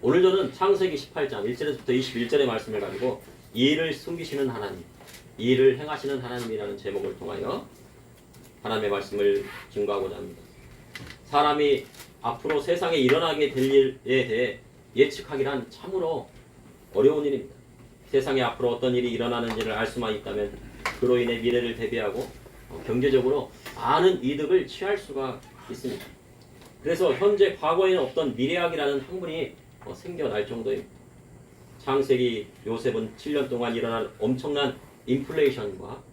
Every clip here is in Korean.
오늘 저는 창세기 18장 1절에서부터 21절의 말씀을 가지고 이를 숨기시는 하나님, 이를 행하시는 하나님이라는 제목을 통하여 하나님의 말씀을 증거하고자 합니다. 사람이 앞으로 세상에 일어나게 될 일에 대해 예측하기란 참으로 어려운 일입니다. 세상에 앞으로 어떤 일이 일어나는지를 알 수만 있다면 그로 인해 미래를 대비하고 경제적으로 많은 이득을 취할 수가 있습니다. 그래서 현재 과거에는 없던 미래학이라는 학문이 생겨날 정도입니다. 창세기 요셉은 7년 동안 일어날 엄청난 인플레이션과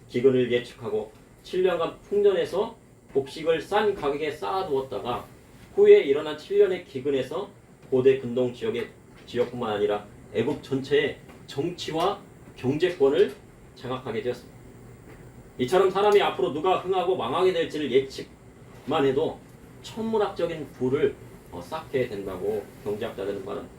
기근을 예측하고 7년간 풍년에서 곡식을 싼 가격에 쌓아두었다가 후에 일어난 7년의 기근에서 고대 근동 지역뿐만 아니라 애국 전체의 정치와 경제권을 장악하게 되었습니다. 이처럼 사람이 앞으로 누가 흥하고 망하게 될지를 예측만 해도 천문학적인 부를 쌓게 된다고 경제학자들은 말합니다.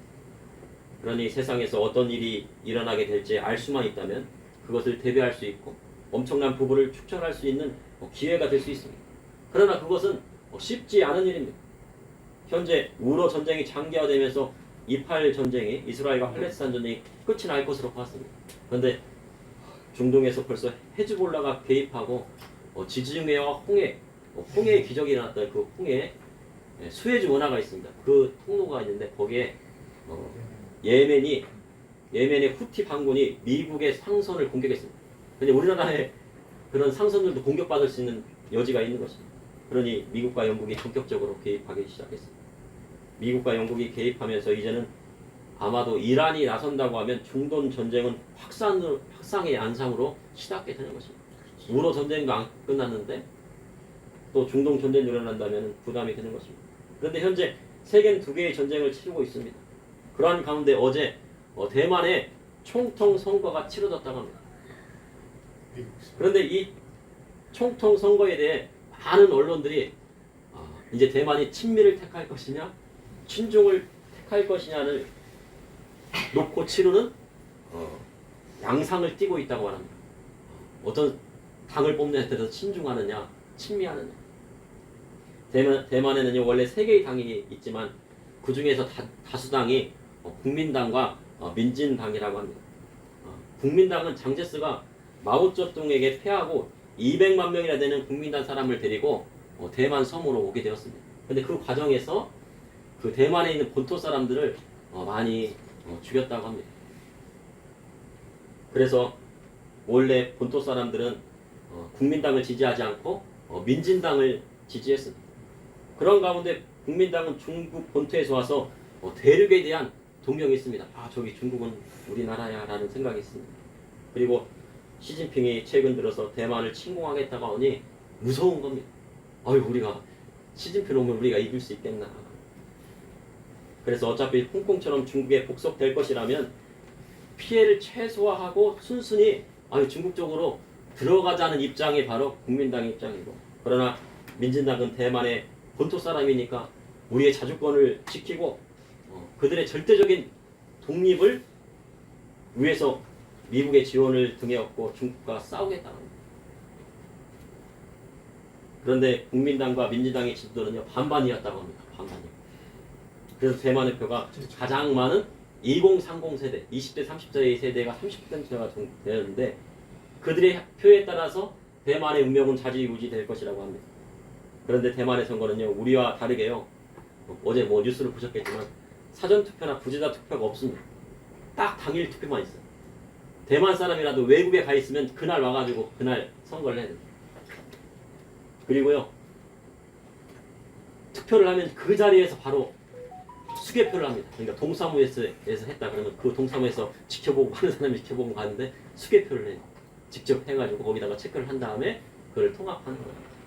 그러니 세상에서 어떤 일이 일어나게 될지 알 수만 있다면 그것을 대비할 수 있고 엄청난 부를 축적할 수 있는 기회가 될 수 있습니다. 그러나 그것은 쉽지 않은 일입니다. 현재 우로 전쟁이 장기화되면서 이팔 전쟁이 이스라엘과 팔레스타인 전쟁이 끝이 날 것으로 보았습니다. 그런데 중동에서 벌써 헤즈볼라가 개입하고 지지중해와 홍해의 기적이 일어났던 그 홍해 수에즈 운하가 있습니다. 그 통로가 있는데 거기에 예멘의 후티 반군이 미국의 상선을 공격했습니다. 근데 우리나라의 그런 상선들도 공격받을 수 있는 여지가 있는 것입니다. 그러니 미국과 영국이 본격적으로 개입하기 시작했습니다. 미국과 영국이 개입하면서 이제는 아마도 이란이 나선다고 하면 중동 전쟁은 확상의 안상으로 시작하게 되는 것입니다. 우로 전쟁도 안 끝났는데 또 중동 전쟁이 일어난다면 부담이 되는 것입니다. 그런데 현재 세계는 두 개의 전쟁을 치르고 있습니다. 그러한 가운데 어제 대만의 총통 선거가 치러졌다고 합니다. 그런데 이 총통 선거에 대해 많은 언론들이 이제 대만이 친미를 택할 것이냐 친중을 택할 것이냐를 놓고 치르는 양상을 띠고 있다고 말합니다. 어떤 당을 뽑는 데 대해서 친중하느냐 친미하느냐. 대만에는 원래 세 개의 당이 있지만 그 중에서 다수당이 국민당과 민진당이라고 합니다. 국민당은 장제스가 마오쩌둥에게 패하고 200만 명이나 되는 국민당 사람을 데리고 대만 섬으로 오게 되었습니다. 그런데 그 과정에서 그 대만에 있는 본토 사람들을 많이 죽였다고 합니다. 그래서 원래 본토 사람들은 국민당을 지지하지 않고 민진당을 지지했습니다. 그런 가운데 국민당은 중국 본토에서 와서 대륙에 대한 동경이 있습니다. 저기 중국은 우리나라야 라는 생각이 있습니다. 그리고 시진핑이 최근 들어서 대만을 침공하겠다고 하니 무서운 겁니다. 우리가 시진핑 오면 우리가 이길 수 있겠나. 그래서 어차피 홍콩처럼 중국에 복속될 것이라면 피해를 최소화하고 순순히 중국 쪽으로 들어가자는 입장이 바로 국민당의 입장이고, 그러나 민진당은 대만의 본토 사람이니까 우리의 자주권을 지키고 그들의 절대적인 독립을 위해서 미국의 지원을 등에 업고 중국과 싸우겠다는 겁니다. 그런데 국민당과 민진당의 지도자는요 반반이었다고 합니다. 반반이요. 그래서 대만의 표가 가장 많은 2030 세대, 20대 30대의 세대가 30%가 되었는데 그들의 표에 따라서 대만의 운명은 좌지우지 될 것이라고 합니다. 그런데 대만의 선거는요 우리와 다르게요 어제 뉴스를 보셨겠지만 사전투표나 부재자 투표가 없습니다. 딱 당일 투표만 있어요. 대만 사람이라도 외국에 가 있으면 그날 와가지고 그날 선거를 해야 됩니다. 그리고요 투표를 하면 그 자리에서 바로 수개표를 합니다. 그러니까 동사무소에서 했다 그러면 그 동사무소에서 지켜보고 하는 사람이 지켜보고 가는데 수개표를 해요. 직접 해가지고 거기다가 체크를 한 다음에 그걸 통합하는 거예요.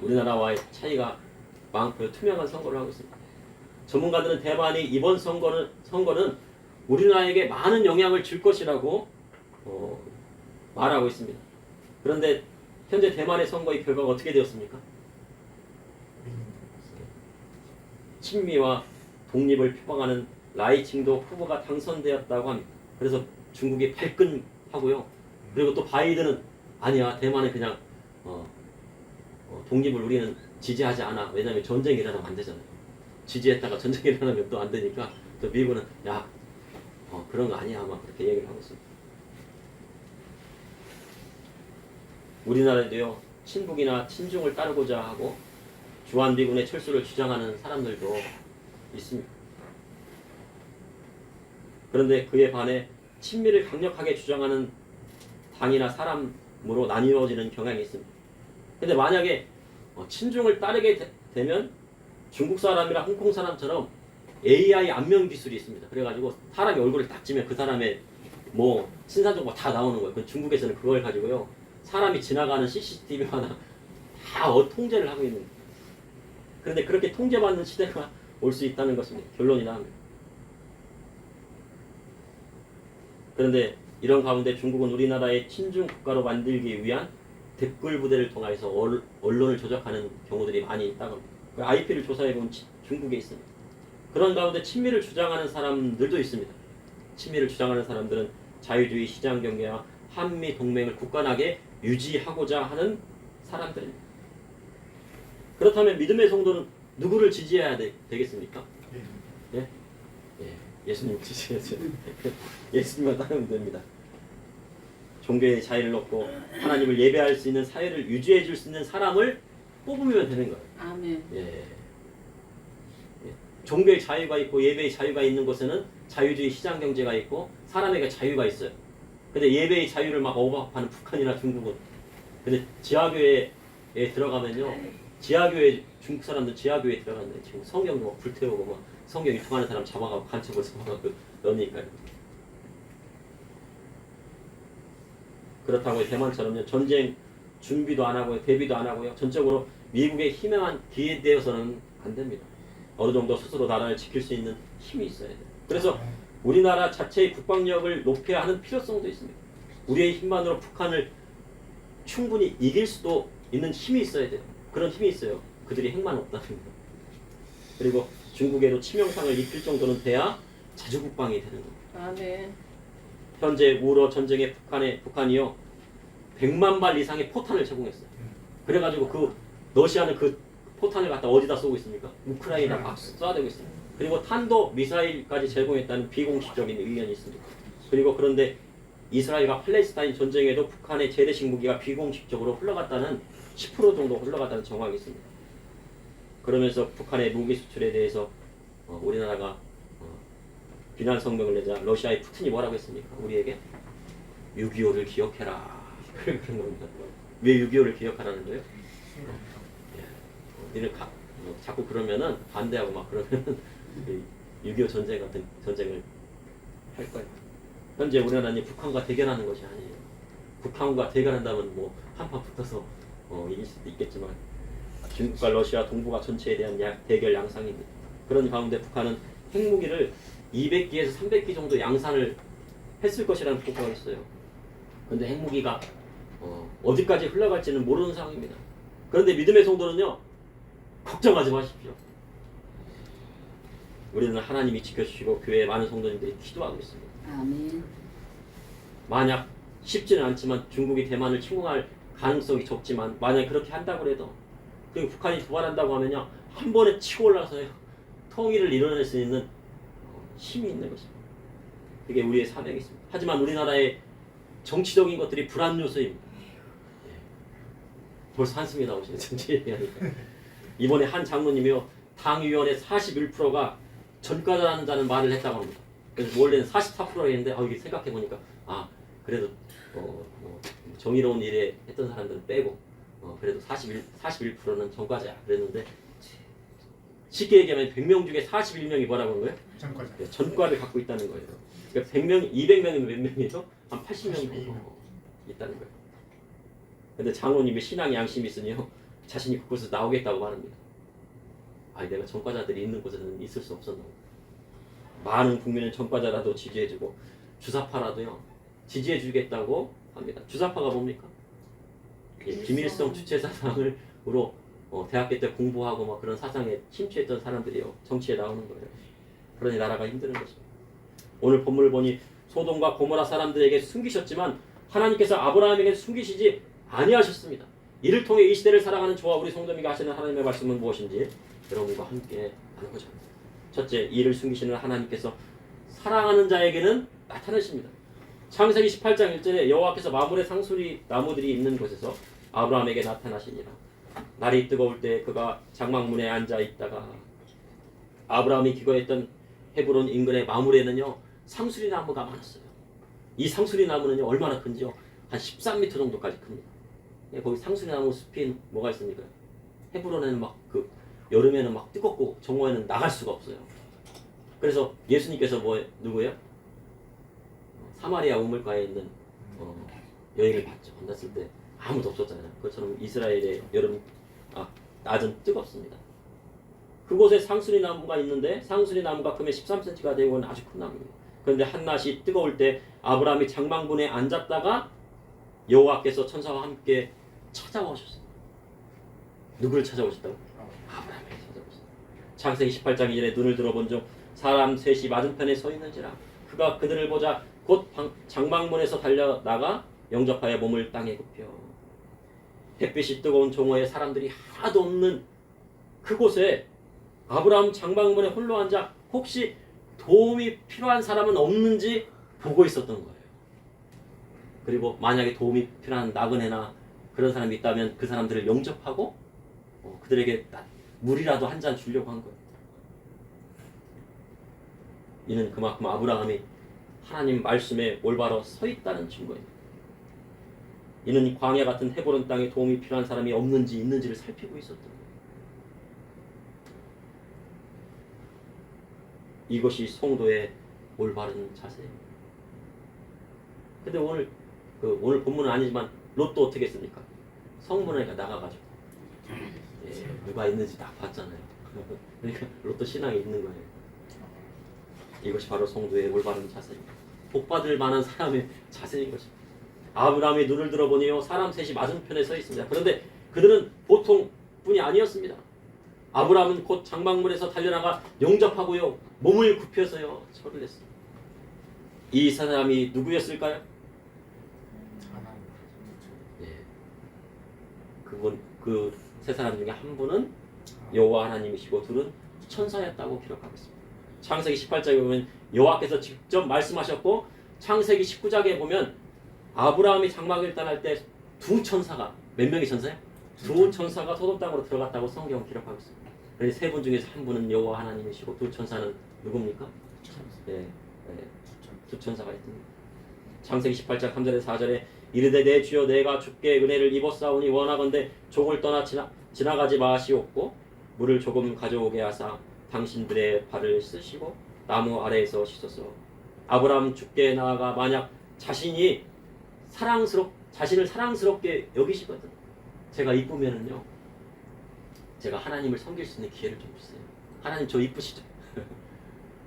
우리나라와의 차이가 많고 투명한 선거를 하고 있습니다. 전문가들은 대만이 이번 선거는 우리나라에게 많은 영향을 줄 것이라고 말하고 있습니다. 그런데 현재 대만의 선거의 결과가 어떻게 되었습니까? 친미와 독립을 표방하는 라이칭도 후보가 당선되었다고 합니다. 그래서 중국이 발끈하고요. 그리고 또 바이든은 아니야 대만은 그냥 독립을 우리는 지지하지 않아. 왜냐하면 전쟁이 일어나면 안 되잖아요. 지지했다가 전쟁이 일어나면 또 안 되니까 또 미국은 야 그런 거 아니야 막 그렇게 얘기를 하고 있습니다. 우리나라에도요 친북이나 친중을 따르고자 하고 주한미군의 철수를 주장하는 사람들도 있습니다. 그런데 그에 반해 친미를 강력하게 주장하는 당이나 사람으로 나뉘어지는 경향이 있습니다. 근데 만약에 친중을 따르게 되면 중국 사람이나 홍콩 사람처럼 AI 안면 기술이 있습니다. 그래가지고 사람이 얼굴을 딱 찌면 그 사람의 뭐 신상 정보 다 나오는 거예요. 중국에서는 그걸 가지고요 사람이 지나가는 CCTV 하나 다 통제를 하고 있는 거예요. 그런데 그렇게 통제받는 시대가 올 수 있다는 것입니다. 결론이 나옵니다. 그런데 이런 가운데 중국은 우리나라의 친중 국가로 만들기 위한 댓글 부대를 통해서 언론을 조작하는 경우들이 많이 있다고 합니다. IP를 조사해보면 중국에 있습니다. 그런 가운데 친미를 주장하는 사람들도 있습니다. 친미를 주장하는 사람들은 자유주의 시장 경제와 한미 동맹을 굳건하게 유지하고자 하는 사람들입니다. 그렇다면 믿음의 성도는 누구를 지지해야 되겠습니까? 예? 예. 예수님 지지해야죠. 예수님만 따르면 됩니다. 종교의 자유를 얻고 하나님을 예배할 수 있는 사회를 유지해 줄 수 있는 사람을 뽑으면 되는 거예요. 아멘. 예. 종교의 자유가 있고 예배의 자유가 있는 곳에는 자유주의 시장 경제가 있고 사람에게 자유가 있어요. 근데 예배의 자유를 막 억압하는 북한이나 중국은 근데 지하교회에 들어가면요 지하교회 중국 사람들 지하교회에 들어갔는데 지금 성경 뭐 불태우고 막 성경 유통하는 사람 잡아가고 간첩을 잡아가고 넣으니까요. 그렇다고 대만처럼요 전쟁 준비도 안 하고요 대비도 안 하고요 전적으로 미국의 희망한 기회되어서는 안 됩니다. 어느 정도 스스로 나라를 지킬 수 있는 힘이 있어야 돼요. 그래서 우리나라 자체의 국방력을 높여야 하는 필요성도 있습니다. 우리의 힘만으로 북한을 충분히 이길 수도 있는 힘이 있어야 돼요. 그런 힘이 있어요. 그들이 핵만 없다는 거예요. 그리고 중국에도 치명상을 입힐 정도는 돼야 자주국방이 되는 겁니다. 아멘. 현재 우러 전쟁에 북한이요 100만 발 이상의 포탄을 제공했어요. 그래가지고 그 러시아는 그 포탄을 갖다 어디다 쏘고 있습니까? 우크라이나 막 쏴대고 있습니다. 그리고 탄도 미사일까지 제공했다는 비공식적인 의견이 있습니다. 그리고 그런데 이스라엘과 팔레스타인 전쟁에도 북한의 재래식 무기가 비공식적으로 흘러갔다는 10% 정도 흘러갔다는 정황이 있습니다. 그러면서 북한의 무기 수출에 대해서 우리나라가 비난 성명을 내자 러시아의 푸틴이 뭐라고 했습니까? 우리에게 6.25를 기억해라. 그런 겁니다. 왜 6.25를 기억하라는 거예요? 니네 자꾸 그러면은 반대하고 막 그러면은 6.25 전쟁 같은 전쟁을 할 거예요. 현재 우리나라는 북한과 대결하는 것이 아니에요. 북한과 대결한다면 뭐 한판 붙어서 이길 수도 있겠지만 중국과 러시아 동북아 전체에 대한 대결 양상입니다. 그런 가운데 북한은 핵무기를 200기에서 300기 정도 양산을 했을 것이라는 보고가 있어요. 그런데 핵무기가 어디까지 흘러갈지는 모르는 상황입니다. 그런데 믿음의 성도는요. 걱정하지 마십시오. 우리는 하나님이 지켜주시고 교회에 많은 성도님들이 기도하고 있습니다. 아멘. 만약 쉽지는 않지만 중국이 대만을 침공할 가능성이 적지만 만약 그렇게 한다고 해도 그리고 북한이 도발한다고 하면요 한 번에 치고 올라서요 통일을 이뤄낼 수 있는 힘이 있는 것입니다. 그게 우리의 사명이 있습니다. 하지만 우리나라의 정치적인 것들이 불안 요소입니다. 벌써 한숨이 나오시네 정치 얘기하니까. 이번에 한 장로님이요 당위원회 41%가 전과자라는 말을 했다고 합니다. 그래서 원래는 44%라 했는데 이게 생각해 보니까 그래도 정의로운 일에 했던 사람들은 빼고 그래도 41%는 전과자야 그랬는데 쉽게 얘기하면 100명 중에 41명이 뭐라고 하는 거예요? 전과자. 네, 전과를 갖고 있다는 거예요. 그러니까 100명, 200명이면 몇 명이죠? 한 80명 정도 있다는 거예요. 근데 장로님이 신앙 양심이 있으니요 자신이 그곳에서 나오겠다고 말합니다. 내가 전과자들이 있는 곳에는 있을 수 없었나. 많은 국민은 전과자라도 지지해주고 주사파라도요 지지해주겠다고 합니다. 주사파가 뭡니까? 김일성 주체 사상으로 대학교 때 공부하고 막 그런 사상에 심취했던 사람들이요 정치에 나오는 거예요. 그러니 나라가 힘드는 것입니다. 오늘 본문을 보니 소돔과 고모라 사람들에게 숨기셨지만 하나님께서 아브라함에게 숨기시지 아니하셨습니다. 이를 통해 이 시대를 살아가는 저와 우리 성도님과 하시는 하나님의 말씀은 무엇인지 여러분과 함께 하는 거죠. 첫째, 이를 숨기시는 하나님께서 사랑하는 자에게는 나타나십니다. 창세기 18장 1절에 여호와께서 마물의 상수리 나무들이 있는 곳에서 아브라함에게 나타나시니라. 날이 뜨거울 때 그가 장막문에 앉아 있다가 아브라함이 기거했던 헤브론 인근의 마물에는요 상수리 나무가 많았어요. 이 상수리 나무는요 얼마나 큰지요? 한 13m 정도까지 큽니다. 거기 상수리 나무 숲이 뭐가 있습니까? 헤브론에는 막 그 여름에는 막 뜨겁고 정오에는 나갈 수가 없어요. 그래서 예수님께서 누구예요? 사마리아 우물가에 있는 여인을 봤죠. 만났을 때 아무도 없었잖아요. 그것처럼 이스라엘의 여름 낮은 뜨겁습니다. 그곳에 상수리 나무가 있는데 상수리 나무가 크면 13cm가 되고 아주 큰 나무입니다. 그런데 한낮이 뜨거울 때 아브라함이 장막문에 앉았다가 여호와께서 천사와 함께 찾아오셨어요. 누구를 찾아오셨다고? 아브라함을 찾아오셨어요. 창세기 18장 2절에 눈을 들어본 중 사람 셋이 맞은편에 서 있는지라 그가 그들을 보자 곧 장막문에서 달려나가 영접하여 몸을 땅에 굽혀 햇빛이 뜨거운 정오에 사람들이 하나도 없는 그곳에 아브라함 장막문에 홀로 앉아 혹시 도움이 필요한 사람은 없는지 보고 있었던 거예요. 그리고 만약에 도움이 필요한 나그네나 그런 사람이 있다면 그 사람들을 영접하고 그들에게 물이라도 한 잔 주려고 한 거예요. 이는 그만큼 아브라함이 하나님 말씀에 올바로 서 있다는 증거입니다. 이는 광야 같은 헤브론 땅에 도움이 필요한 사람이 없는지 있는지를 살피고 있었던 거예요. 이것이 성도의 올바른 자세입니다. 근데 오늘 본문은 아니지만 롯도 어떻게 했습니까? 성문에 나가가지고 누가 있는지 딱 봤잖아요. 그러니까 롯도 신앙이 있는 거예요. 이것이 바로 성도의 올바른 자세입니다. 복받을 만한 사람의 자세인 것입니다. 아브라함이 눈을 들어보니요 사람 셋이 맞은편에 서 있습니다. 그런데 그들은 보통 분이 아니었습니다. 아브라함은 곧 장막문에서 달려나가 영접하고요 몸을 굽혀서요 절을 했습니다. 이 사람이 누구였을까요? 그 세 사람 중에 한 분은 여호와 하나님이시고 둘은 천사였다고 기록하고 있습니다. 창세기 18장에 보면 여호와께서 직접 말씀하셨고 창세기 19장에 보면 아브라함이 장막을 떠날 때 두 천사가 몇 명의 천사예요? 두 천사가 소돔 땅으로 들어갔다고 성경 기록하고 있습니다. 그래서 세 분 중에서 한 분은 여호와 하나님이시고 두 천사는 누굽니까? 두 천사가 있습니다. 창세기 18장 3절에 4절에 이르되 내 주여 내가 주께 은혜를 입었사오니 원하건대 종을 떠나 지나가지 마시옵고 물을 조금 가져오게 하사 당신들의 발을 쓰시고 나무 아래에서 씻어서 아브라함 주께 나아가 만약 자신을 사랑스럽게 여기시거든 제가 이쁘면은요 제가 하나님을 섬길 수 있는 기회를 좀 주세요. 하나님 저 이쁘시죠?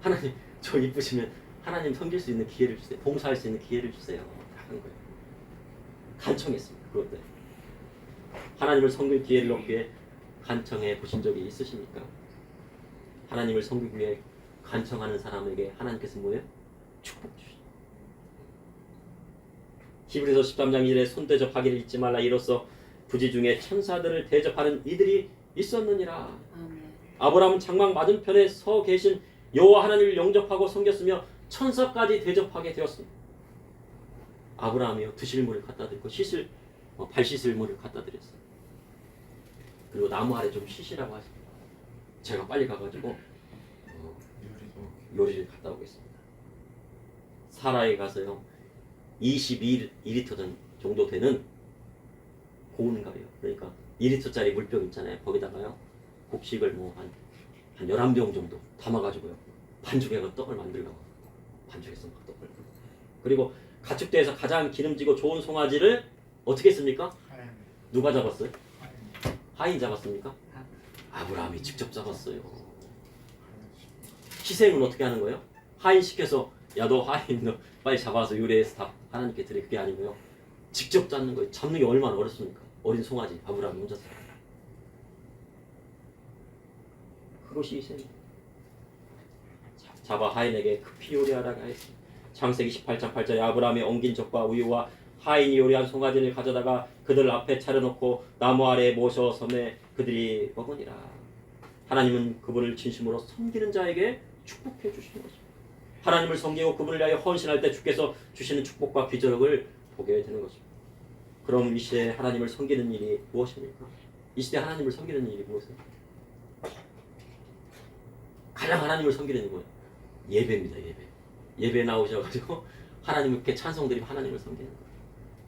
하나님 저 이쁘시면 하나님 섬길 수 있는 기회를 주세요. 봉사할 수 있는 기회를 주세요. 하는 거예요. 간청했습니다. 그런데 하나님을 섬길 기회를 얻기 위해 간청해 보신 적이 있으십니까? 하나님을 섬기기 위해 간청하는 사람에게 하나님께서 뭐예요? 축복 주시죠. 히브리서 13장 1절에 손대접하기를 잊지 말라 이로써 부지 중에 천사들을 대접하는 이들이 있었느니라. 아브라함은 장막 맞은편에 서 계신 여호와 하나님을 영접하고 섬겼으며 천사까지 대접하게 되었습니다. 아브라함이요 드실 물을 갖다 드리고 발 씻을 물을 갖다 드렸어요. 그리고 나무 아래 좀 쉬시라고 하십니다. 제가 빨리 가가지고 요리를 갖다 오겠습니다. 사라에 가서요 22리터 정도 되는 고운 가요. 그러니까 2리터짜리 물병 있잖아요. 거기다가요 곡식을 한 11병 정도 담아가지고요 반죽해서 떡을 만들고 반죽해서 막 떡을 그리고 가축대에서 가장 기름지고 좋은 송아지를 어떻게 했습니까? 누가 잡았어요? 하인 잡았습니까? 아브라함이 직접 잡았어요. 희생은 어떻게 하는 거예요? 하인 시켜서 야 너 하인 너 빨리 잡아서 요리해서 다 하나님께 드려. 그게 아니고요 직접 잡는 거예요. 잡는 게 얼마나 어렵습니까? 어린 송아지 아브라함이 혼자 잡았어요. 그것이 희생입니다. 잡아 하인에게 급히 요리하라고 했습니다. 창세기 18장 8절에 아브라함이 엉긴 젖과 우유와 하인이 요리한 송아지를 가져다가 그들 앞에 차려놓고 나무 아래에 모셔 섬에 그들이 먹으니라. 하나님은 그분을 진심으로 섬기는 자에게 축복해 주시는 것입니다. 하나님을 섬기고 그분을 위하여 헌신할 때 주께서 주시는 축복과 기적을 보게 되는 것입니다. 그럼 이 시대에 하나님을 섬기는 일이 무엇입니까? 이 시대에 하나님을 섬기는 일이 무엇입니까? 가장 하나님을 섬기는 일은 뭐예요? 예배입니다. 예배 나오셔가지고 하나님께 찬송드리고 하나님을 섬기는 거예요.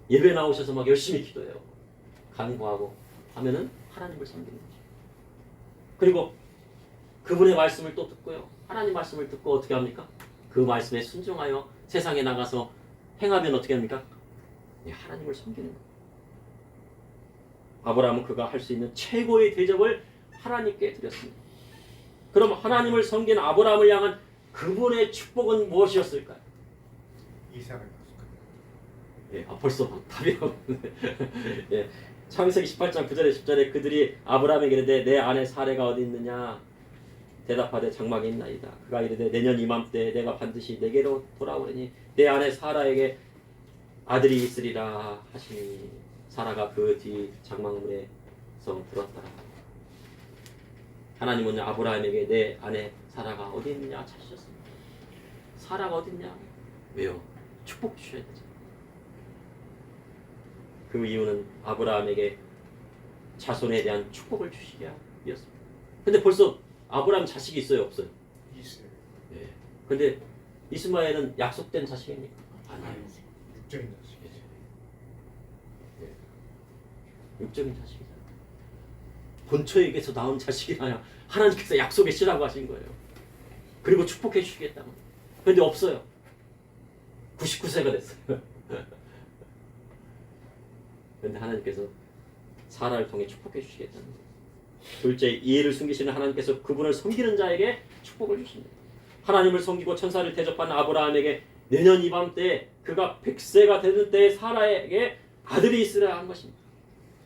예배 나오셔서 막 열심히 기도해요. 간구하고 하면은 하나님을 섬기는 거죠. 그리고 그분의 말씀을 또 듣고요. 하나님 말씀을 듣고 어떻게 합니까? 그 말씀에 순종하여 세상에 나가서 행하면 어떻게 합니까? 하나님을 섬기는 거예요. 아브라함은 그가 할 수 있는 최고의 대접을 하나님께 드렸습니다. 그럼 하나님을 섬긴 아브라함을 향한 그분의 축복은 무엇이었을까요? 이삭을 낳았을까요? 벌써 답이 나오는데 예, 창세기 18장 9절에 10절에 그들이 아브라함에게 이르되 내 아내 사레가 어디 있느냐 대답하되 장막에 있나이다. 그가 이르되 내년 이맘때 내가 반드시 내게로 돌아오리니 내 아내 사라에게 아들이 있으리라 하시니 사라가 그 뒤 장막문에서 들었더라. 하나님은 아브라함에게 내 아내 사라가 어디 있느냐 찾으셨습니다. 사라가 어디 있냐? 왜요? 축복 주셔야 되죠. 그 이유는 아브라함에게 자손에 대한 축복을 주시기 위해서입니다. 근데 벌써 아브라함 자식이 있어요, 없어요? 있어요. 네. 근데 이스마엘은 약속된 자식입니까? 아니에요. 육적인 자식이죠. 육적인 자식이잖아요. 본처에게서 나온 자식이라야 하나님께서 약속에 시라고 하신 거예요. 그리고 축복해 주시겠다고. 근데 없어요. 99세가 됐어요. 그런데 하나님께서 사라를 통해 축복해 주시겠다는 거예요. 둘째, 이해를 숨기시는 하나님께서 그분을 섬기는 자에게 축복을 주십니다. 하나님을 섬기고 천사를 대접한 아브라함에게 내년 이맘때 그가 100세가 되는 때에 사라에게 아들이 있으라 한 것입니다.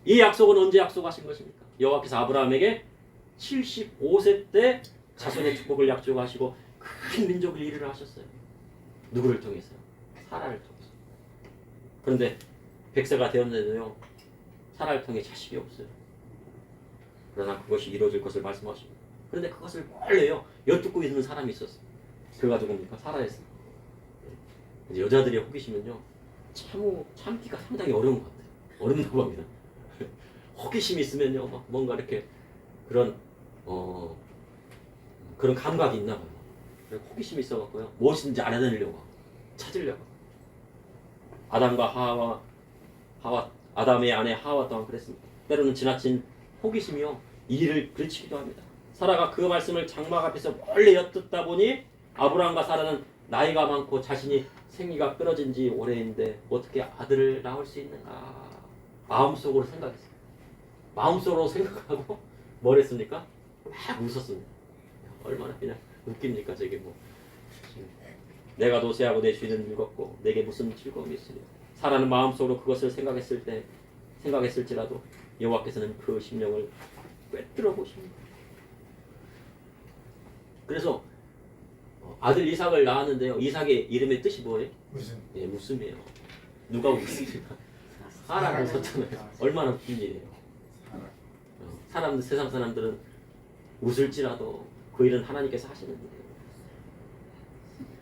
이 약속은 언제 약속하신 것입니까? 여호와께서 아브라함에게 75세 때 자손의 축복을 약속하시고 큰 민족을 이루려 하셨어요. 누구를 통해서요? 사라를 통해서. 그런데 100세가 되었는데도요, 사라를 통해 자식이 없어요. 그러나 그것이 이루어질 것을 말씀하십니다. 그런데 그것을 몰래요 엿듣고 있는 사람이 있었어요. 그가 누굽니까? 사라였어요. 여자들의 호기심은요, 참기가 상당히 어려운 것 같아요. 어렵다고 합니다. 호기심이 있으면요, 막 뭔가 이렇게 그런 감각이 있나 봐요. 호기심이 있어갖고요, 무엇인지 알아내려고 하고, 찾으려고. 아담과 아담의 아내 하와 또한 그랬습니다. 때로는 지나친 호기심이요, 일을 그르치기도 합니다. 사라가 그 말씀을 장막 앞에서 멀리 엿듣다 보니 아브라함과 사라는 나이가 많고 자신이 생기가 끊어진 지 오래인데 어떻게 아들을 낳을 수 있는가 마음속으로 생각했어요. 마음속으로 생각하고 뭘 했습니까? 막 웃었습니다. 얼마나 그냥 웃깁니까 저게 뭐. 내가 도세하고 내 주인은 늙었고 내게 무슨 즐거움이 있으랴. 사라는 마음속으로 그것을 생각했을지라도 여호와께서는 그 심령을 꿰뚫어 보십니다. 그래서 아들 이삭을 낳았는데요. 이삭의 이름의 뜻이 뭐예요? 무슨? 예, 웃음이에요. 누가 웃습니까? 사라가 웃었잖아요. 얼마나 웃긴 일이에요. 세상 사람들은 웃을지라도 그 일은 하나님께서 하시는 일이에요.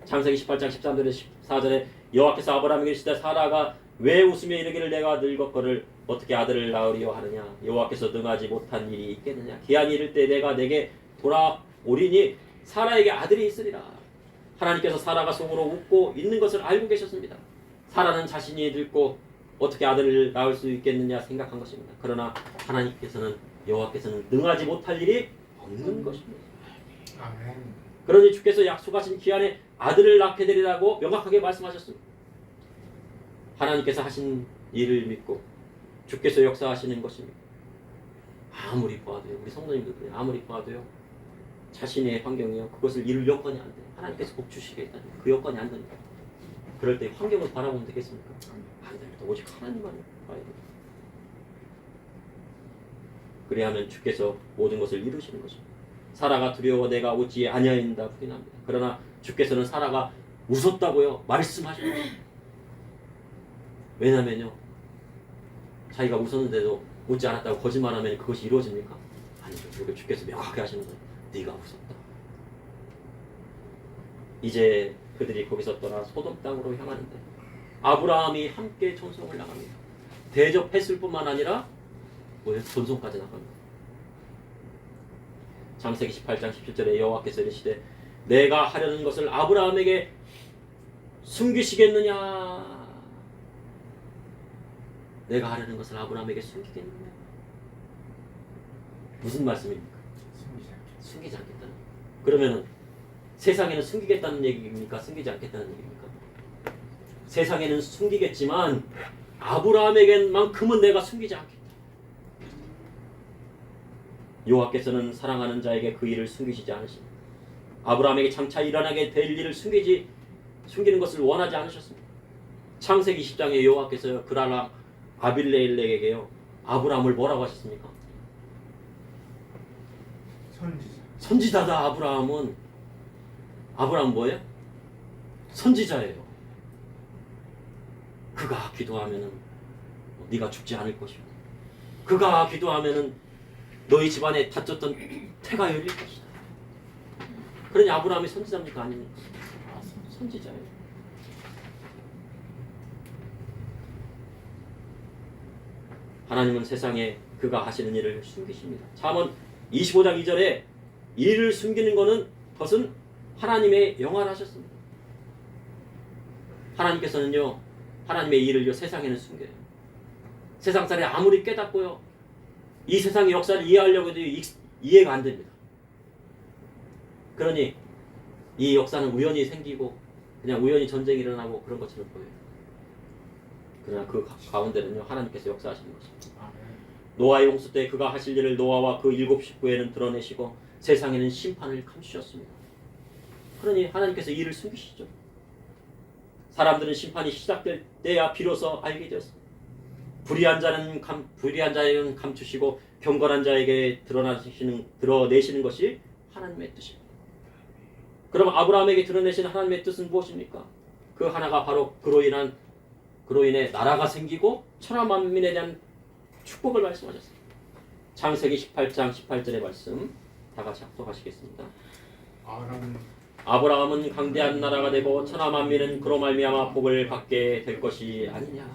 창세기 18장 13절에 14절에 여호와께서 아브라함에게 이르시되 사라가 왜 웃으며 이르기를 내가 늙었거늘 어떻게 아들을 낳으리요 하느냐. 여호와께서 능하지 못한 일이 있겠느냐. 기한이 이를 때 내가 내게 돌아오리니 사라에게 아들이 있으리라. 하나님께서 사라가 속으로 웃고 있는 것을 알고 계셨습니다. 사라는 자신이 늙고 어떻게 아들을 낳을 수 있겠느냐 생각한 것입니다. 그러나 하나님께서는 여호와께서는 능하지 못할 일이 없는 것입니다. 아멘. 그러니 주께서 약속하신 기한에 아들을 낳게 되리라고 명확하게 말씀하셨습니다. 하나님께서 하신 일을 믿고 주께서 역사하시는 것입니다. 아무리 봐도요, 우리 성도님들 그래요. 아무리 봐도요, 자신의 환경이요, 그것을 이룰 여건이 안 돼요. 하나님께서 복 주시겠다는 그 여건이 안 되니까. 그럴 때 환경을 바라보면 되겠습니까? 안 됩니다. 오직 하나님만 봐야 됩니다. 그리하면 주께서 모든 것을 이루시는 것입니다. 사라가 두려워 내가 웃지 아니하인다 부인합니다. 그러나 주께서는 사라가 웃었다고요 말씀하십니다. 왜냐면요, 자기가 웃었는데도 웃지 않았다고 거짓말하면 그것이 이루어집니까? 아니죠. 그리고 주께서 명확하게 하시는 거예요. 네가 웃었다. 이제 그들이 거기서 떠나 소돔 땅으로 향하는데 아브라함이 함께 전송을 나갑니다. 대접했을 뿐만 아니라 전송까지 나갑니다. 창세기 18장 17절에 여호와께서 이르시되 내가 하려는 것을 아브라함에게 숨기시겠느냐? 내가 하려는 것을 아브라함에게 숨기겠느냐? 무슨 말씀입니까? 숨기지 않겠다는. 그러면은 세상에는 숨기겠다는 얘기입니까? 숨기지 않겠다는 얘기입니까? 세상에는 숨기겠지만 아브라함에게만큼은 내가 숨기지 않겠다. 여호와께서는 사랑하는 자에게 그 일을 숨기시지 않으십니다. 아브라함에게 장차 일어나게 될 일을 숨기는 것을 원하지 않으셨습니다. 창세기 20장에 여호와께서 그랄람 아빌레일렉에게요 아브라함을 뭐라고 하셨습니까? 선지자다. 아브라함은 뭐예요? 선지자예요. 그가 기도하면은 네가 죽지 않을 것이고, 그가 기도하면은 너희 집안에 다쳤던 태가 열릴 것이다. 그러니 아브라함이 선지자입니까? 아닙니까? 선지자예요. 하나님은 세상에 그가 하시는 일을 숨기십니다. 잠언 25장 2절에 일을 숨기는 것은 하나님의 영화하셨습니다. 하나님께서는요 하나님의 일을요 세상에는 숨겨요. 세상 사람이 아무리 깨닫고요 이 세상의 역사를 이해하려고 해도 이해가 안 됩니다. 그러니 이 역사는 우연히 생기고 그냥 우연히 전쟁이 일어나고 그런 것처럼 보여요. 그러나 그 가운데는요 하나님께서 역사하시는 것입니다. 노아의 홍수 때 그가 하실 일을 노아와 그 7 식구에는 드러내시고 세상에는 심판을 감추셨습니다. 그러니 하나님께서 일을 숨기시죠. 사람들은 심판이 시작될 때야 비로소 알게 되었습니다. 불의한 자에게는 감추시고 경건한 자에게 드러내시는 것이 하나님의 뜻입니다. 그럼 아브라함에게 드러내신 하나님의 뜻은 무엇입니까? 그 하나가 바로 그로 인해 나라가 생기고 천하 만민에 대한 축복을 말씀하셨습니다. 창세기 18장 18절의 말씀 다 같이 합독하시겠습니다. 아브라함은 강대한 나라가 되고 천하 만민은 그로 말미암아 복을 받게 될 것이 아니냐.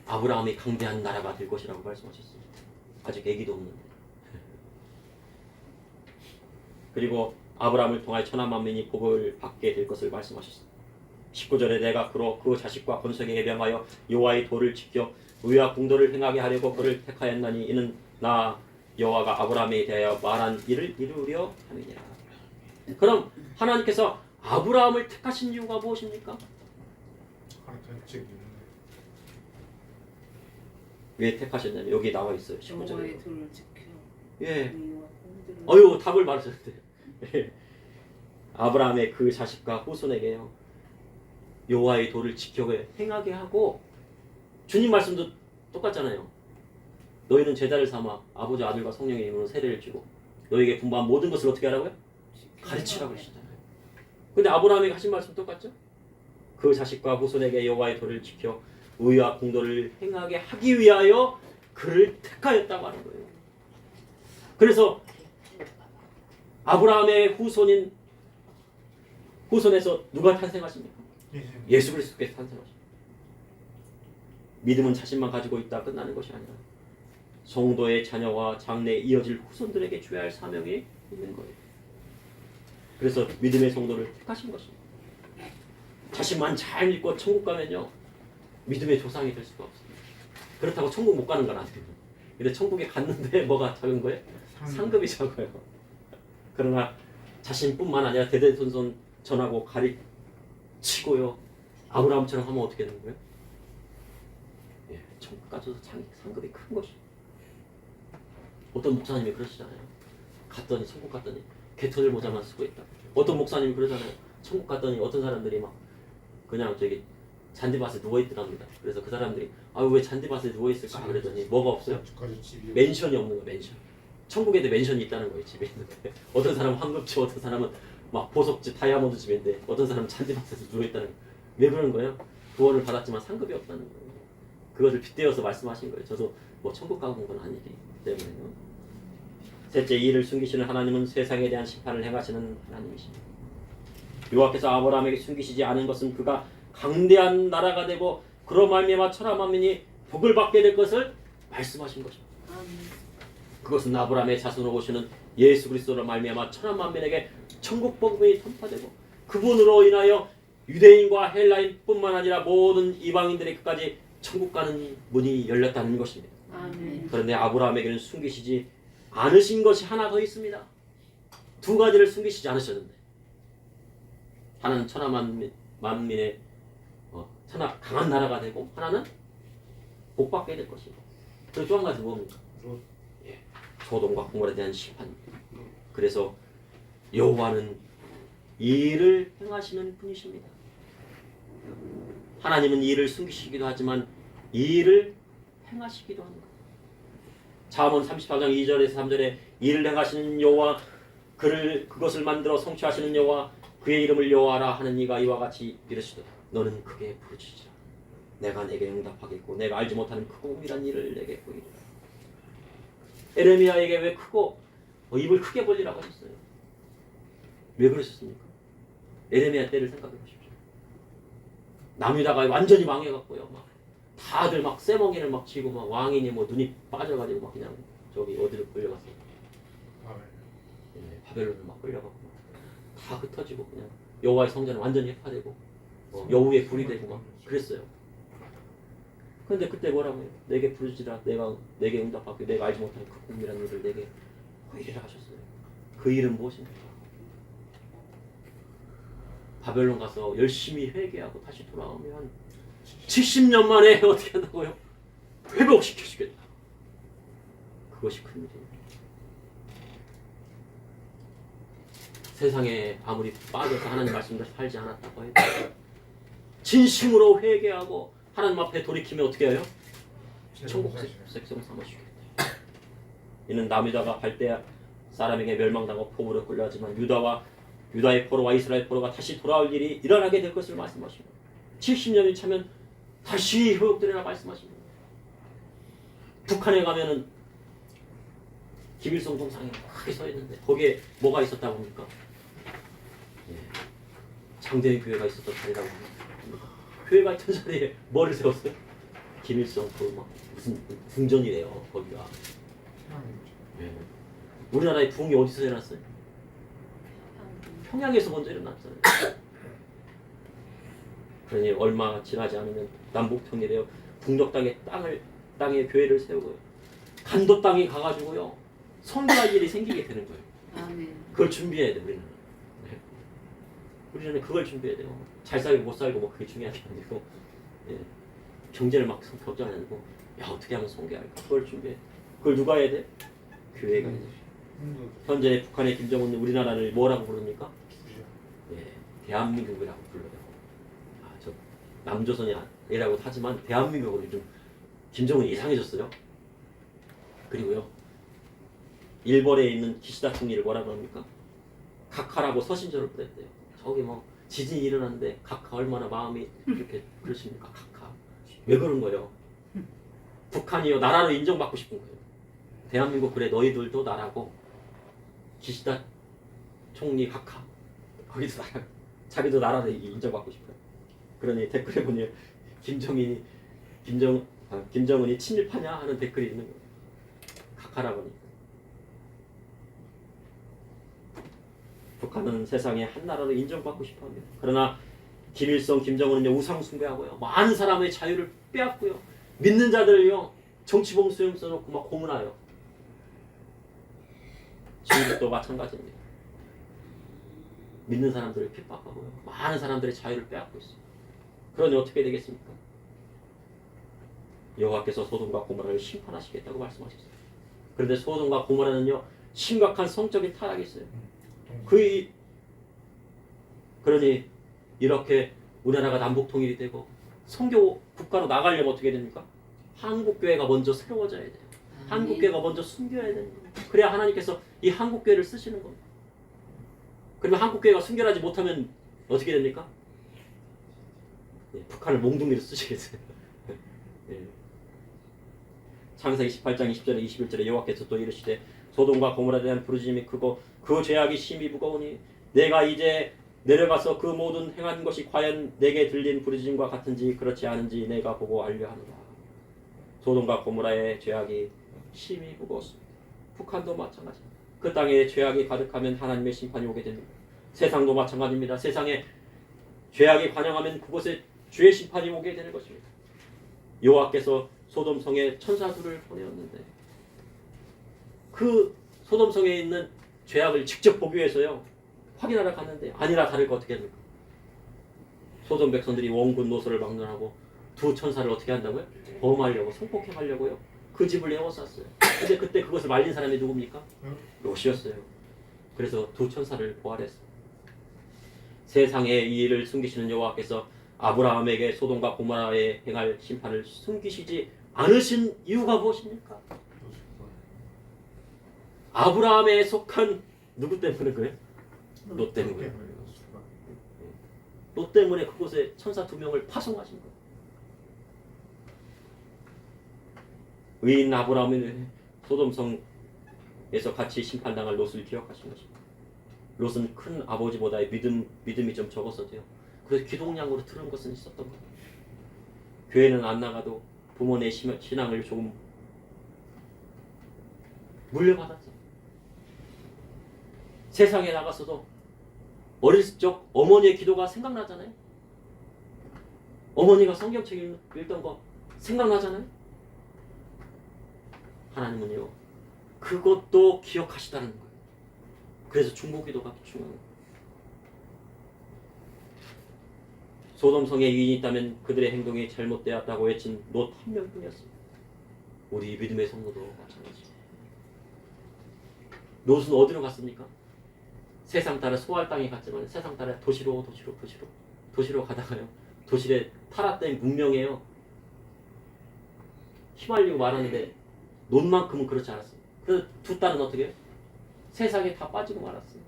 아브라함이 강대한 나라가 될 것이라고 말씀하셨습니다. 아직 애기도 없는데. 그리고 아브라함을 통하여 천하 만민이 복을 받게 될 것을 말씀하셨습니다. 19절에 내가 그로 그 자식과 건석에게 명하여 여호와의 도를 지켜 의와 공도를 행하게 하려고 그를 택하였나니 이는 나 여호와가 아브라함에 대하여 말한 일을 이루려 함이니라. 그럼 하나님께서 아브라함을 택하신 이유가 무엇입니까? 왜 택하셨냐면 여기 나와 있어요. 19절에. 예. 어유 답을 말하셨는데. 예. 아브라함의 그 자식과 후손에게요. 여호와의 도를 지켜 행하게 하고 주님 말씀도 똑같잖아요. 너희는 제자를 삼아 아버지 아들과 성령의 이름으로 세례를 주고 너희에게 분부한 모든 것을 어떻게 하라고요? 가르치라고 하시잖아요. 근데 아브라함에게 하신 말씀 똑같죠? 그 자식과 후손에게 여호와의 도를 지켜 의와 공도를 행하게 하기 위하여 그를 택하였다고 하는 거예요. 그래서 아브라함의 후손에서 누가 탄생하십니까? 예수 그리스도께서 탄생하십니다. 믿음은 자신만 가지고 있다 끝나는 것이 아니라 성도의 자녀와 장래에 이어질 후손들에게 줘야 할 사명이 있는 거예요. 그래서 믿음의 성도를 택하신 것입니다. 자신만 잘 믿고 천국 가면요 믿음의 조상이 될 수가 없습니다. 그렇다고 천국 못 가는 건 아니에요. 근데 천국에 갔는데 뭐가 작은 거예요? 상급이 작아요. 그러나 자신뿐만 아니라 대대손손 전하고 가르치고요 아브라함처럼 하면 어떻게 되는 거예요? 예, 천국 가서도 상급이 큰 것이. 어떤 목사님이 그러시잖아요. 천국 갔더니 개털 모자만 쓰고 있다. 어떤 목사님이 그러잖아요. 천국 갔더니 어떤 사람들이 막 그냥 잔디밭에 누워있더랍니다. 그래서 그 사람들이 왜 잔디밭에 누워있을까 그랬더니 뭐가 없어요? 맨션이 없는 거예요. 맨션. 천국에도 맨션이 있다는 거예요. 집에 있는데 어떤 사람은 황금집, 어떤 사람은 막 보석집, 다이아몬드 집인데 어떤 사람은 잔디밭에서 누워있다는 거예요. 왜 그런 거예요? 구원을 받았지만 상급이 없다는 거예요. 그것을 빗대어서 말씀하신 거예요. 저도 뭐 천국 가본 건 아니기 때문에요. 셋째, 이를 숨기시는 하나님은 세상에 대한 심판을 행하시는 하나님이십니다. 여호와께서 아브라함에게 숨기시지 않은 것은 그가 강대한 나라가 되고 그로 말미암아 천하 만민이 복을 받게 될 것을 말씀하신 것입니다. 그것은 아브라함의 자손으로 오시는 예수 그리스도로 말미암아 천하 만민에게 천국 복음이 전파되고 그분으로 인하여 유대인과 헬라인뿐만 아니라 모든 이방인들의 끝까지 천국 가는 문이 열렸다는 것입니다. 아멘. 그런데 아브라함에게는 숨기시지 않으신 것이 하나 더 있습니다. 두 가지를 숨기시지 않으셨는데 하나는 천하 만민의 천하 강한 나라가 되고 하나는 복받게 될 것이고 그리고 또 한 가지 뭡니까? 소돔과 고모라에 대한 심판입니다. 그래서 여호와는 이 일을 행하시는 분이십니다. 하나님은 이 일을 숨기시기도 하지만 이 일을 행하시기도 합니다. 잠언 34장 2절에서 3절에 이를 행하시는 여호와 그것을 만들어 성취하시는 여호와 그의 이름을 여호와라 하는 이가 이와 같이 이르시되 너는 크게 부르짖으라 내가 내게 응답하겠고 내가 알지 못하는 크고 은밀한 일을 내게 보이리라. 에레미야에게 왜 크고 입을 크게 벌리라고 하셨어요? 왜 그러셨습니까? 에레미야 때를 생각해 보십시오. 남유다가 완전히 망해갖고요. 막 다들 막 쇠멍이를 막 쥐고 막 왕이니 뭐 눈이 빠져가지고 막 그냥 저기 어디로 끌려갔어요. 바벨론을 막 끌려가고 다 흩어지고 그냥 여호와의 성전은 완전히 해파되고 여우의 불이 되고 막 그랬어요. 그런데 그때 뭐라고 해요? 내게 부르짖으라 내게 응답하고 내가 알지 못하는 그 은밀한 일을 내게 보이리라 하셨어요. 그 일은 무엇입니까? 바벨론 가서 열심히 회개하고 다시 돌아오면 70년 만에 어떻게 한다고요? 회복시켜주겠다. 그것이 큰 일입니다. 세상에 아무리 빠져서 하나님 말씀대로 살지 않았다고 해도 진심으로 회개하고 하나님 앞에 돌이키면 어떻게 해요? 천국 백성 삼으시겠다. 이는 남유다가 갈대아 사람에게 멸망당하고 포로로 끌려가지만 유다의 포로와 이스라엘 포로가 다시 돌아올 일이 일어나게 될 것을 말씀하십니다. 70년이 차면 다시 회복되리라 말씀하십니다. 북한에 가면은 김일성 동상이 크게 서 있는데 거기에 뭐가 있었다고 합니까? 장대인 교회가 있었던 자리라고 합니다. 교회가 있던 자리에 뭐를 세웠어요? 김일성 막 무슨 궁전이래요 거기가. 우리나라의 부흥이 어디서 일어났어요? 평양에서 먼저 일어났잖아요. 그러니 얼마 지나지 않으면 남북 통일해요. 북녘 땅에 교회를 세우고요. 간도 땅에 가가지고요. 선교할 일이 생기게 되는 거예요. 아멘. 그걸 준비해야 돼 우리는. 우리는 그걸 준비해야 돼요. 잘 살고 못 살고 뭐 그게 중요한 게 아니고 경제를 막 걱정하지 않고 야 어떻게 하면 선교할까 그걸 준비해. 그걸 누가 해야 돼? 교회가 해야 돼. 현재 북한의 김정은은 우리나라를 뭐라고 부릅니까? 대한민국이라고 불러요. 저 남조선이라고 하지만 대한민국으로 좀 김정은이 이상해졌어요. 그리고요 일본에 있는 기시다 총리를 뭐라고 합니까? 각하라고 서신조를 보냈대요. 저기 뭐 지진이 일어났는데 각하 얼마나 마음이 이렇게 그러십니까? 각하 왜 그런 거예요? 북한이요 나라로 인정받고 싶은 거예요. 대한민국 그래 너희들도 나라고 기시다 총리 각하 거기도 나라 자기도 나라로 인정받고 싶어요. 그러니 댓글에 보니 김정은이 친일파냐 하는 댓글이 있는 거예요. 각하라고 하니까. 북한은 세상에 한 나라로 인정받고 싶어합니다. 그러나 김일성, 김정은은 우상 숭배하고요. 많은 사람의 자유를 빼앗고요. 믿는 자들을요 정치범 수용 써놓고 막 고문하요. 중국도 마찬가지입니다. 믿는 사람들을 핍박하고요. 많은 사람들의 자유를 빼앗고 있어요. 그러니 어떻게 되겠습니까? 여호와께서 소돔과 고모라를 심판하시겠다고 말씀하셨어요. 그런데 소돔과 고모라는요 심각한 성적인 타락이 있어요. 그러니 이렇게 우리나라가 남북 통일이 되고 선교 국가로 나가려면 어떻게 됩니까? 한국교회가 먼저 새로워져야 돼요. 한국교회가 먼저 숨겨야 되는 거예요. 그래야 하나님께서 이 한국교회를 쓰시는 겁니다. 그러면 한국교회가 순결하지 못하면 어떻게 됩니까? 북한을 몽둥이로 쓰시겠어요. 창세기 18장 20절에 21절에 여호와께서 또 이르시되 소돔과 고모라에 대한 부르짖음이 크고 그 죄악이 심히 무거우니 내가 이제 내려가서 그 모든 행한 것이 과연 내게 들린 부르짖음과 같은지 그렇지 않은지 내가 보고 알려 하노라. 소돔과 고모라의 죄악이 심히 무거웠습니다. 북한도 마찬가지입니다. 그 땅에 죄악이 가득하면 하나님의 심판이 오게 됩니다. 세상도 마찬가지입니다. 세상에 죄악이 관영하면 그곳에 주의 심판이 오게 되는 것입니다. 여호와께서 소돔성에 천사들을 보내었는데 그 소돔성에 있는 죄악을 직접 보기 위해서요 확인하러 갔는데 아니라 다를까 어떻게 합니까? 소돔 백성들이 원군 노소를 막론하고 두 천사를 어떻게 한다고요? 범하려고 성폭행하려고요 그 집을 에워쌌어요. 근데 그때 그것을 말린 사람이 누굽니까? 롯이었어요. 그래서 두 천사를 부활했어요. 세상의 이 일을 숨기시는 여호와께서 아브라함에게 소돔과 고모라에 행할 심판을 숨기시지 않으신 이유가 무엇입니까? 아브라함에 속한 누구 때문에 그래요? 롯 때문에. 롯 때문에 그곳에 천사 2명을 파송하신 거예요. 의인 아브라함은 소돔성에서 같이 심판당할 롯을 기억하신 것입니다. 롯은 큰 아버지보다의 믿음이 좀 적었어도요. 그래서 기동량으로 들은 것은 있었던 거예요. 교회는 안 나가도 부모의 신앙을 조금 물려받았죠. 세상에 나가서도 어릴 적 어머니의 기도가 생각나잖아요. 어머니가 성경책 읽던 거 생각나잖아요. 하나님은요 그것도 기억하시다는 거예요. 그래서 중보기도가 중요한 거예요. 소돔성에 유인이 있다면 그들의 행동이 잘못되었다고 외친 롯 한 명뿐이었습니다. 우리 믿음의 성도도 마찬가지입니다. 롯은 어디로 갔습니까? 세상 따라 소알 땅에 갔지만 세상 따라 도시로 가다가요. 도시에 타락된 문명이에요. 휘말리고 말하는데 롯만큼은 그렇지 않았어요. 그래서 두 딸은 어떻게 해요? 세상에 다 빠지고 말았어요.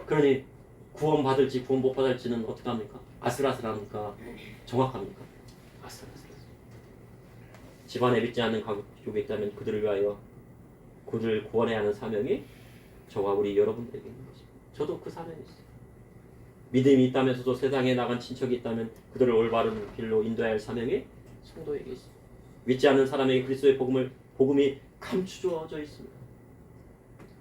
그러니 구원 받을지 구원 못 받을지는 어떻게 합니까? 아슬아슬합니까? 정확합니까? 아슬아슬해요. 집안에 믿지 않는 가족이 있다면 그들을 위하여 그들을 구원해야 하는 사명이 저와 우리 여러분들에게 있는 것입니다. 저도 그 사명이 있어요. 믿음이 있다면서도 세상에 나간 친척이 있다면 그들을 올바른 길로 인도해야 할 사명이 성도에게 있습니다. 믿지 않는 사람에게 그리스도의 복음이 감추어져 있습니다.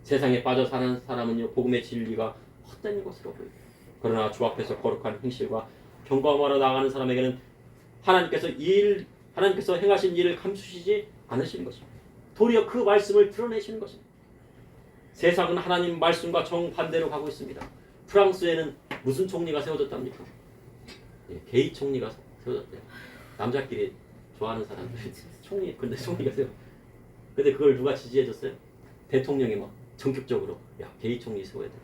세상에 빠져 사는 사람은요 복음의 진리가 헛된 것으로 보입니다. 그러나 주 앞에서 거룩한 행실과 경건하러 나가는 사람에게는 하나님께서 행하신 일을 감추시지 않으시는 것입니다. 도리어 그 말씀을 드러내시는 것입니다. 세상은 하나님 말씀과 정반대로 가고 있습니다. 프랑스에는 무슨 총리가 세워졌답니까? 게이 총리가 세워졌대요. 남자끼리 좋아하는 사람들 총리 근데 총리가 세워. 근데 그걸 누가 지지해줬어요? 대통령이 막 전격적으로 야 게이 총리 세워야 돼.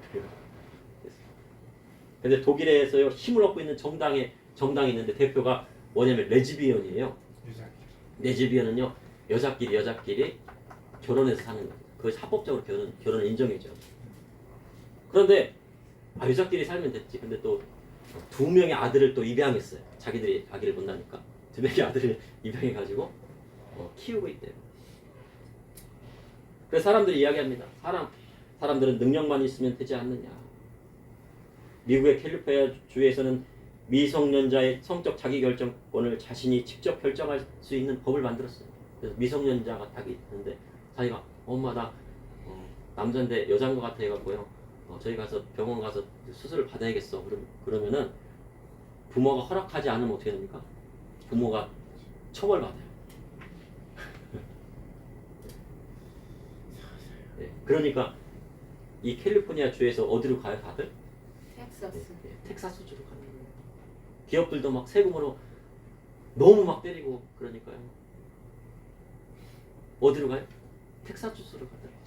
근데 독일에서요 힘을 얻고 있는 정당이 있는데 대표가 뭐냐면 레즈비언이에요. 레즈비언은요 여자끼리 결혼해서 사는 거예요. 그것이 합법적으로 결혼을 인정해줘요. 그런데 여자끼리 살면 됐지. 근데 또 2명의 아들을 또 입양했어요. 자기들이 아기를 못 낳으니까 2명의 아들을 입양해가지고 키우고 있대요. 그래서 사람들이 이야기합니다. 사람들은 능력만 있으면 되지 않느냐. 미국의 캘리포니아 주에서는 미성년자의 성적 자기결정권을 자신이 직접 결정할 수 있는 법을 만들었어요. 그래서 미성년자가 딱 있는데 자기가 엄마 나 남자인데 여자인 것 같아 해갖고요. 저희 가서 병원 가서 수술을 받아야겠어. 그러면은 부모가 허락하지 않으면 어떻게 됩니까? 부모가 처벌받아요. 네, 그러니까 이 캘리포니아 주에서 어디로 가요 다들? 텍사스. 텍사스 주로 가는 거예요. 기업들도 막 세금으로 너무 막 때리고 그러니까요. 어디로 가요? 텍사스 주로 가더라고요.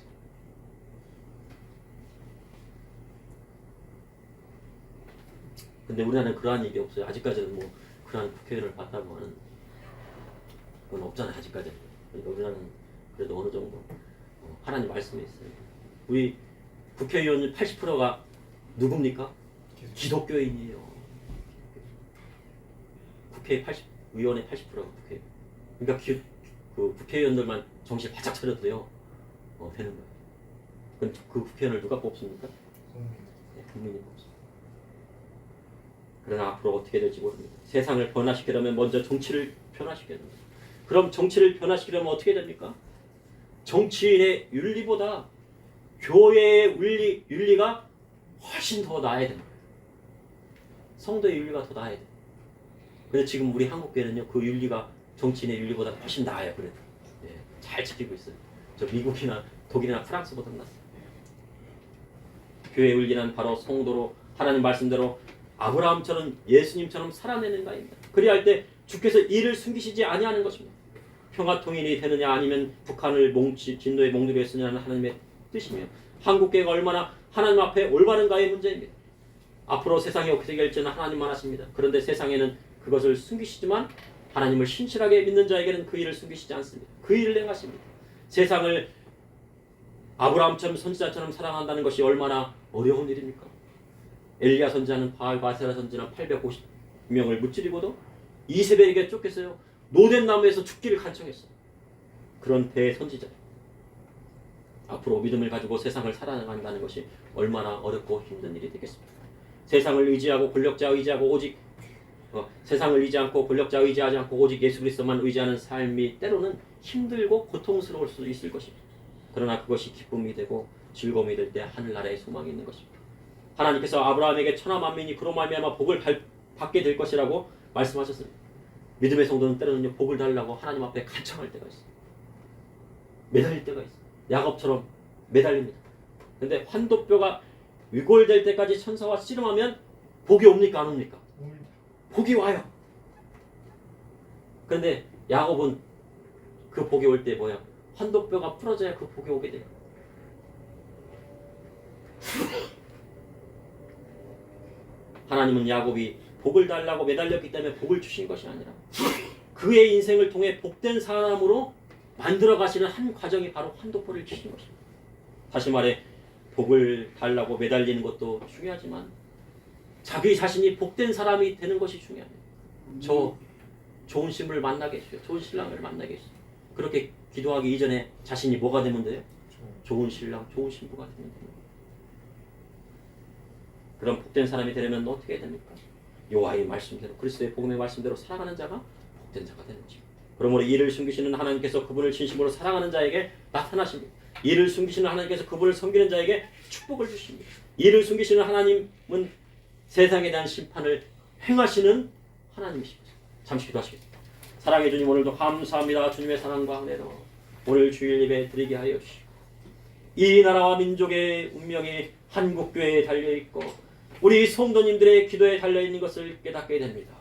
근데 우리나라는 그러한 일이 없어요. 아직까지는 뭐 그러한 국회의원을 봤다고 하는 건 없잖아요. 아직까지. 그러니까 우리나라는 그래도 어느 정도 하나님 말씀이 있어요. 우리 국회의원 80%가 누굽니까? 기독교인이에요. 의원의 80%가 국회의원. 그러니까 그 국회의원들만 정신 바짝 차려도요 되는 거예요. 그럼 그 국회의원을 누가 뽑습니까? 국민. 네, 국민이 뽑습니다. 그러나 앞으로 어떻게 될지 모릅니다. 세상을 변화시키려면 먼저 정치를 변화시켜야 됩니다. 그럼 정치를 변화시키려면 어떻게 됩니까? 정치인의 윤리보다 교회의 윤리가 훨씬 더 나아야 됩니다. 성도의 윤리가 더 나아야 돼요. 근데 지금 우리 한국교회는요, 그 윤리가 정치인의 윤리보다 훨씬 나아요. 그래도 예, 잘 지키고 있어요. 저 미국이나 독일이나 프랑스보다 낫어요. 교회의 윤리는 바로 성도로 하나님 말씀대로 아브라함처럼 예수님처럼 살아내는 것입니다. 그리할 때 주께서 이를 숨기시지 아니하는 것입니다. 평화통일이 되느냐 아니면 북한을 진노에 목누게 했느냐는 하나님의 뜻이며 한국교회가 얼마나 하나님 앞에 올바른가의 문제입니다. 앞으로 세상이 어떻게 될지는 하나님만 아십니다. 그런데 세상에는 그것을 숨기시지만 하나님을 신실하게 믿는 자에게는 그 일을 숨기시지 않습니다. 그 일을 행하십니다. 세상을 아브라함처럼 선지자처럼 사랑한다는 것이 얼마나 어려운 일입니까? 엘리야 선지자는 바세라 선지자는 850명을 무찌르고도 이세벨에게 쫓겼어요. 노된 나무에서 죽기를 간청했어요. 그런 대선지자. 앞으로 믿음을 가지고 세상을 살아나간다는 것이 얼마나 어렵고 힘든 일이 되겠습니까? 세상을 의지하고 권력자 의지하고 오직 세상을 의지 않고 권력자 의지하지 않고 오직 예수 그리스도만 의지하는 삶이 때로는 힘들고 고통스러울 수 있을 것입니다. 그러나 그것이 기쁨이 되고 즐거움이 될 때 하늘나라의 소망이 있는 것입니다. 하나님께서 아브라함에게 천하 만민이 그로 말미암아 복을 받게 될 것이라고 말씀하셨습니다. 믿음의 성도는 때로는 복을 달라고 하나님 앞에 간청할 때가 있어요. 매달릴 때가 있어요. 야곱처럼 매달립니다. 근데 환도뼈가 위골될 때까지 천사와 씨름하면 복이 옵니까 안 옵니까? 옵니다. 복이 와요. 그런데 야곱은 그 복이 올 때 뭐야? 환도뼈가 부러져야 그 복이 오게 돼요. 하나님은 야곱이 복을 달라고 매달렸기 때문에 복을 주신 것이 아니라 그의 인생을 통해 복된 사람으로 만들어 가시는 한 과정이 바로 환도뼈를 주신 것입니다. 다시 말해 복을 달라고 매달리는 것도 중요하지만 자기 자신이 복된 사람이 되는 것이 중요합니다. 저 좋은 신부를 만나게 해주세요. 좋은 신랑을 만나게 해주세요. 그렇게 기도하기 이전에 자신이 뭐가 되면 돼요? 좋은 신랑, 좋은 신부가 되면 됩니다. 그럼 복된 사람이 되려면 어떻게 해야 됩니까? 여호와의 말씀대로 그리스도의 복음의 말씀대로 살아가는 자가 복된 자가 되는 것입니다. 그러므로 이를 숨기시는 하나님께서 그분을 진심으로 사랑하는 자에게 나타나십니다. 이를 숨기시는 하나님께서 그분을 섬기는 자에게 축복을 주십니다. 이를 숨기시는 하나님은 세상에 대한 심판을 행하시는 하나님이십니다. 잠시 기도하시겠습니다. 사랑해 주님, 오늘도 감사합니다. 주님의 사랑과 은혜로 오늘 주일 예배 드리게 하여 주시고 이 나라와 민족의 운명이 한국교회에 달려있고 우리 성도님들의 기도에 달려있는 것을 깨닫게 됩니다.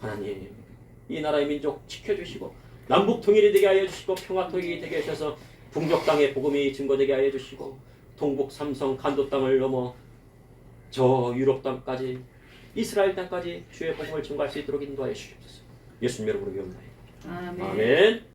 하나님, 이 나라의 민족 지켜주시고 남북 통일이 되게 하여 주시고 평화 통일이 되게 하셔서 북녘 땅의 복음이 증거되게 하여 주시고 동북 삼성 간도 땅을 넘어 저 유럽 땅까지 이스라엘 땅까지 주의 복음을 증거할 수 있도록 인도하여 주시옵소서. 예수님 이름으로 기도합니다. 아멘. 아멘.